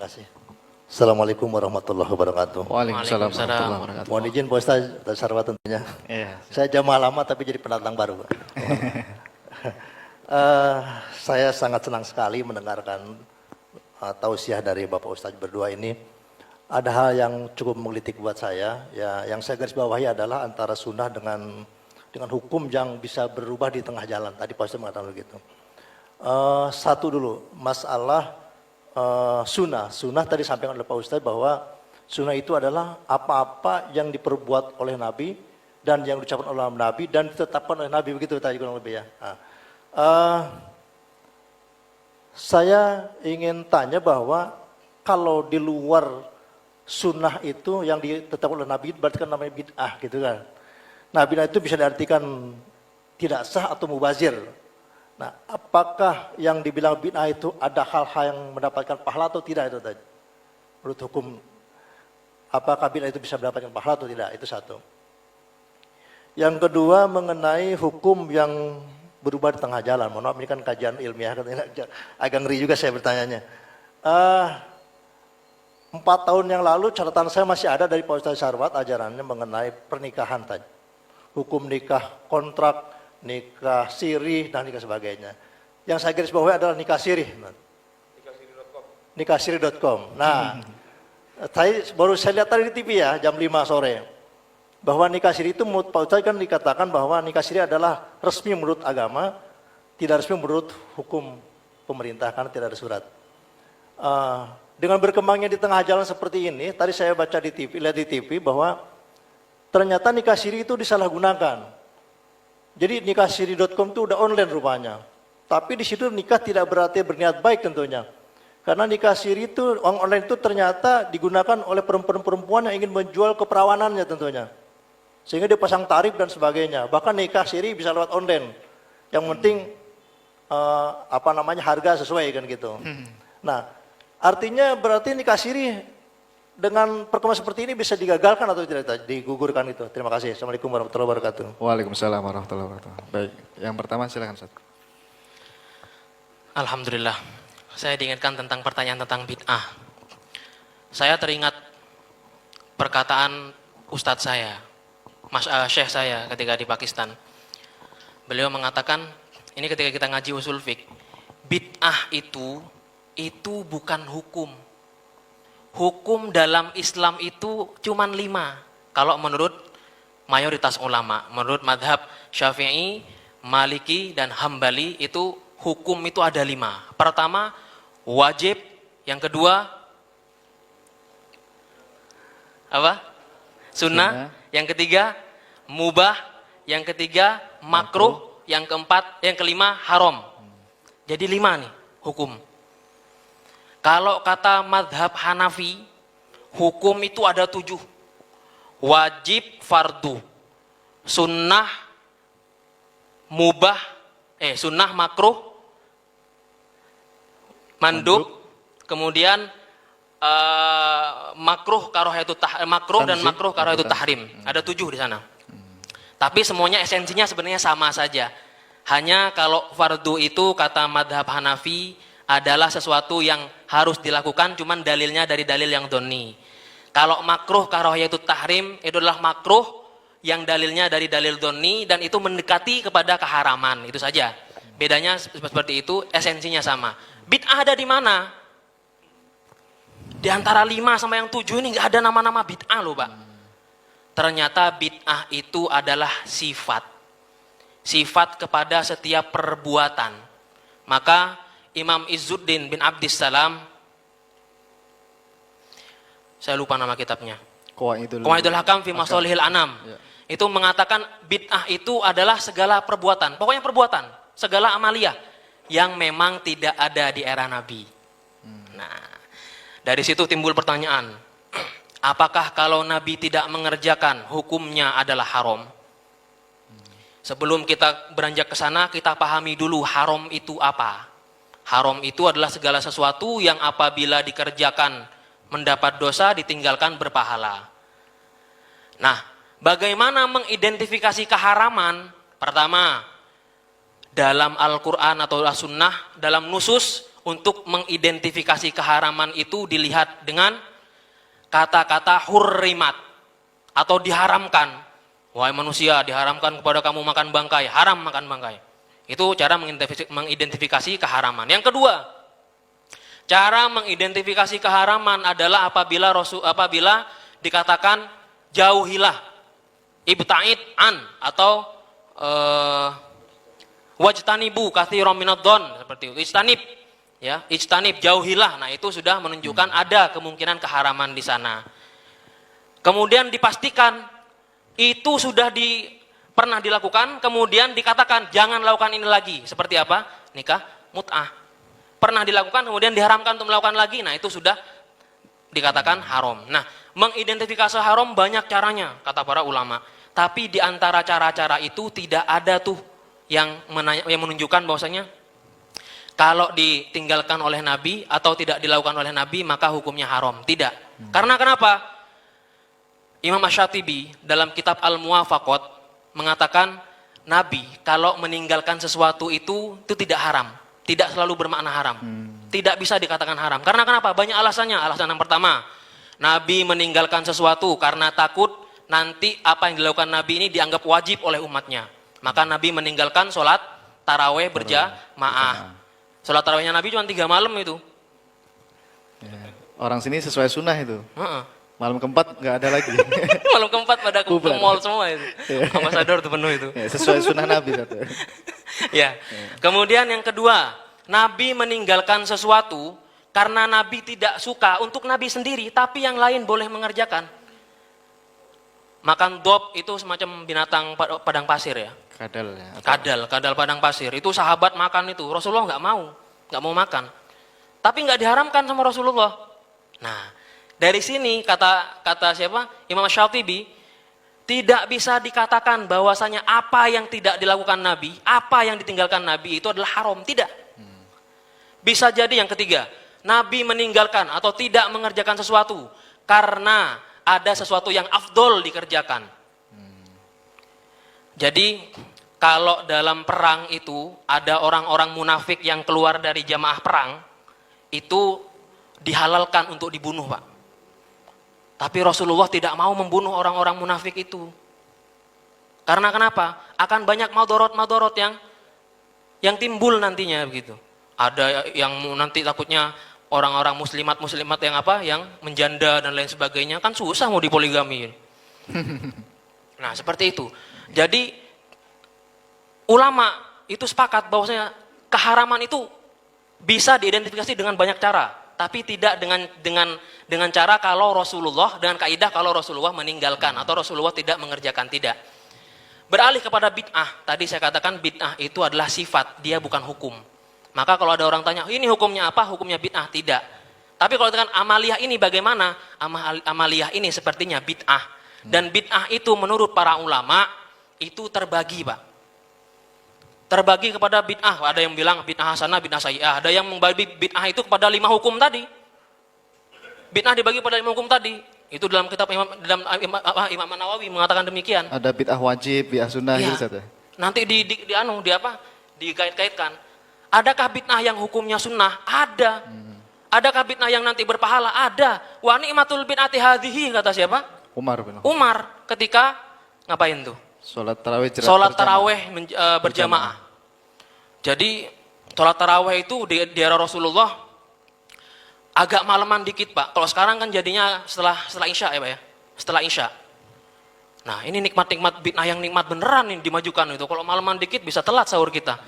kasih. Assalamualaikum warahmatullahi wabarakatuh. Waalaikumsalam warahmatullahi wabarakatuh. Mohon izin Pak Ustaz, Sarwa tentunya. Iya. Saya jamaah lama tapi jadi pendatang baru, Pak. Saya sangat senang sekali mendengarkan tausiah dari Bapak Ustaz berdua ini. Ada hal yang cukup menggelitik buat saya. Ya, yang saya garis bawahi adalah antara sunnah dengan hukum yang bisa berubah di tengah jalan. Tadi Pak Ustaz mengatakan begitu. Satu dulu, masalah sunnah. Sunnah tadi sampaikan oleh Pak Ustadz bahwa sunnah itu adalah apa-apa yang diperbuat oleh Nabi dan yang diucapkan oleh Nabi dan ditetapkan oleh Nabi, begitu tadi kurang lebih ya. Saya ingin tanya bahwa kalau di luar sunnah itu yang ditetapkan oleh Nabi berarti kan namanya bid'ah gitu kan. Nah, bid'ah itu bisa diartikan tidak sah atau mubazir. Nah, apakah yang dibilang bid'ah itu ada hal-hal yang mendapatkan pahala atau tidak itu tadi? Menurut hukum, apakah bid'ah itu bisa mendapatkan pahala atau tidak? Itu satu. Yang kedua mengenai hukum yang berubah di tengah jalan. Mohon maaf, ini kan kajian ilmiah, agak ngeri juga saya bertanyanya. 4 tahun yang lalu catatan saya masih ada dari Pak Ustaz Sarwat ajarannya mengenai pernikahan tadi. Hukum nikah kontrak, nikah sirih, dan nikah sebagainya. Yang saya garis bawahi adalah nikah sirih. Nikahsirih.com. Nah, baru saya lihat tadi di TV ya, jam 5 sore. Bahwa nikah sirih itu menurut Pak Ustaz kan dikatakan bahwa nikah sirih adalah resmi menurut agama, tidak resmi menurut hukum pemerintah karena tidak ada surat. Dengan berkembangnya di tengah jalan seperti ini, tadi saya baca di TV, lihat di TV bahwa ternyata nikah sirih itu disalahgunakan. Jadi nikahsirih.com itu udah online rupanya. Tapi di situ nikah tidak berarti berniat baik tentunya. Karena nikah sirih itu, uang online itu ternyata digunakan oleh perempuan-perempuan yang ingin menjual keperawanannya tentunya. Sehingga dia pasang tarif dan sebagainya. Bahkan nikah sirih bisa lewat online. Yang penting harga sesuai kan gitu. Nah, artinya berarti nikah sirih dengan perkembangan seperti ini bisa digagalkan atau tidak digugurkan itu. Terima kasih. Assalamualaikum warahmatullahi wabarakatuh. Waalaikumsalam warahmatullahi wabarakatuh. Baik, yang pertama silakan Ustaz. Alhamdulillah. Saya diingatkan tentang pertanyaan tentang bid'ah. Saya teringat perkataan Ustadz saya, Syekh saya ketika di Pakistan. Beliau mengatakan, ini ketika kita ngaji usul fiqh, bid'ah itu bukan hukum. Hukum dalam Islam itu cuma 5. Kalau menurut mayoritas ulama, menurut madhab Syafi'i, Maliki, dan Hambali itu hukum itu ada 5. Pertama, wajib. Yang kedua, apa? Sunnah. Yang ketiga, mubah. Yang ketiga, makruh. Yang keempat, yang kelima, haram. Jadi 5 nih hukum. Kalau kata madhab Hanafi, hukum itu ada 7. Wajib, fardu, sunnah, mubah, sunnah, makruh, mandub, kemudian makruh dan makruh karahatul tahrim. Ada 7 di sana. Tapi semuanya esensinya sebenarnya sama saja. Hanya kalau fardu itu kata madhab Hanafi adalah sesuatu yang harus dilakukan, cuman dalilnya dari dalil yang doni. Kalau makruh karahatul tahrim itu adalah makruh yang dalilnya dari dalil doni dan itu mendekati kepada keharaman, itu saja. Bedanya seperti itu, esensinya sama. Bid'ah ada di mana? Di antara 5 sama yang 7 ini nggak ada nama-nama bid'ah loh, Pak. Ternyata bid'ah itu adalah sifat. Sifat kepada setiap perbuatan. Maka Imam Izzuddin bin Abdissalam, saya lupa nama kitabnya, Qawaidul Hakam fi Masalihil Anam, itu mengatakan bid'ah itu adalah segala perbuatan, pokoknya perbuatan, segala amalia yang memang tidak ada di era Nabi. Nah, dari situ timbul pertanyaan, apakah kalau Nabi tidak mengerjakan hukumnya adalah haram? Sebelum kita beranjak ke sana, kita pahami dulu haram itu apa. Haram itu adalah segala sesuatu yang apabila dikerjakan mendapat dosa, ditinggalkan berpahala. Nah, bagaimana mengidentifikasi keharaman? Pertama, dalam Al-Quran atau As-Sunnah, dalam nusus, untuk mengidentifikasi keharaman itu dilihat dengan kata-kata hurrimat atau diharamkan. Wahai manusia, diharamkan kepada kamu makan bangkai, haram makan bangkai. Itu cara mengidentifikasi keharaman. Yang kedua, cara mengidentifikasi keharaman adalah apabila dikatakan jauhilah, ibta'id an, atau wajtanibu katsiran minadh-dhon, seperti itu. Ijtanib, ya, ijtanib, jauhilah. Nah, itu sudah menunjukkan ada kemungkinan keharaman di sana. Kemudian dipastikan itu sudah pernah dilakukan, kemudian dikatakan jangan lakukan ini lagi. Seperti apa? Nikah mut'ah. Pernah dilakukan, kemudian diharamkan untuk melakukan lagi. Nah, itu sudah dikatakan haram. Nah, mengidentifikasi haram banyak caranya, kata para ulama. Tapi di antara cara-cara itu tidak ada tuh yang menunjukkan bahwasanya kalau ditinggalkan oleh Nabi atau tidak dilakukan oleh Nabi maka hukumnya haram. Tidak. Karena kenapa? Imam Asy-Syatibi dalam kitab Al-Muwafaqat mengatakan Nabi kalau meninggalkan sesuatu itu tidak haram, tidak selalu bermakna haram, tidak bisa dikatakan haram. Karena kenapa? Banyak alasannya. Alasan yang pertama, Nabi meninggalkan sesuatu karena takut nanti apa yang dilakukan Nabi ini dianggap wajib oleh umatnya. Maka Nabi meninggalkan sholat taraweh berjamaah. Sholat tarawehnya Nabi cuma 3 malam itu. Orang sini sesuai sunnah itu. Malam keempat nggak ada lagi. Malam keempat pada ke mall semua itu. Ambasador tuh penuh itu. Ya, sesuai sunnah Nabi satu. Ya. Kemudian yang kedua, Nabi meninggalkan sesuatu karena Nabi tidak suka untuk Nabi sendiri, tapi yang lain boleh mengerjakan. Makan dob itu semacam binatang padang pasir ya. Kadal ya. Kadal padang pasir. Itu sahabat makan itu. Rasulullah nggak mau makan. Tapi nggak diharamkan sama Rasulullah. Nah, dari sini kata siapa? Imam Asy-Syatibi, tidak bisa dikatakan bahwasanya apa yang tidak dilakukan Nabi, apa yang ditinggalkan Nabi itu adalah haram. Tidak. Bisa jadi yang ketiga, Nabi meninggalkan atau tidak mengerjakan sesuatu karena ada sesuatu yang afdol dikerjakan. Jadi kalau dalam perang itu ada orang-orang munafik yang keluar dari jamaah perang, itu dihalalkan untuk dibunuh, Pak. Tapi Rasulullah tidak mau membunuh orang-orang munafik itu. Karena kenapa? Akan banyak madorot-madorot yang timbul nantinya begitu. Ada yang nanti takutnya orang-orang muslimat yang menjanda dan lain sebagainya, kan susah mau dipoligami. Nah, seperti itu. Jadi ulama itu sepakat bahwasanya keharaman itu bisa diidentifikasi dengan banyak cara, tapi tidak dengan cara kalau Rasulullah, dengan kaidah kalau Rasulullah meninggalkan atau Rasulullah tidak mengerjakan, tidak. Beralih kepada bid'ah, tadi saya katakan bid'ah itu adalah sifat, dia bukan hukum. Maka kalau ada orang tanya, ini hukumnya apa? Hukumnya bid'ah, tidak. Tapi kalau dengan amaliyah ini bagaimana? Amaliyah ini sepertinya bid'ah. Dan bid'ah itu menurut para ulama itu terbagi, Pak. Terbagi kepada bid'ah. Ada yang bilang bid'ah hasanah, bid'ah sayyi'ah. Ada yang membagi bid'ah itu kepada 5 hukum tadi. Bid'ah dibagi pada 5 hukum tadi. Itu dalam kitab Imam Nawawi mengatakan demikian. Ada bid'ah wajib, bid'ah sunnah ya. gitu. Nanti dikait-kaitkan. Adakah bid'ah yang hukumnya sunnah? Ada. Adakah bid'ah yang nanti berpahala? Ada. Wa ni'matul bid'ati hadhihi, kata siapa? Umar ketika ngapain tuh? Sholat taraweh berjamaah. Jadi sholat taraweh itu di era Rasulullah agak malaman dikit, Pak. Kalau sekarang kan jadinya setelah Isya ya, Pak ya. Setelah Isya. Nah, ini nikmat-nikmat bid'ah yang nikmat beneran ini dimajukan itu. Kalau malaman dikit bisa telat sahur kita.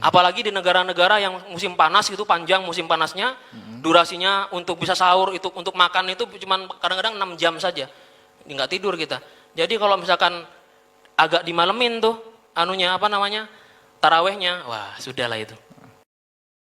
Apalagi di negara-negara yang musim panas itu panjang musim panasnya, durasinya untuk bisa sahur itu untuk makan itu cuma kadang-kadang 6 jam saja. Nggak tidur kita. Jadi kalau misalkan agak dimalemin tuh tarawehnya, wah sudahlah itu.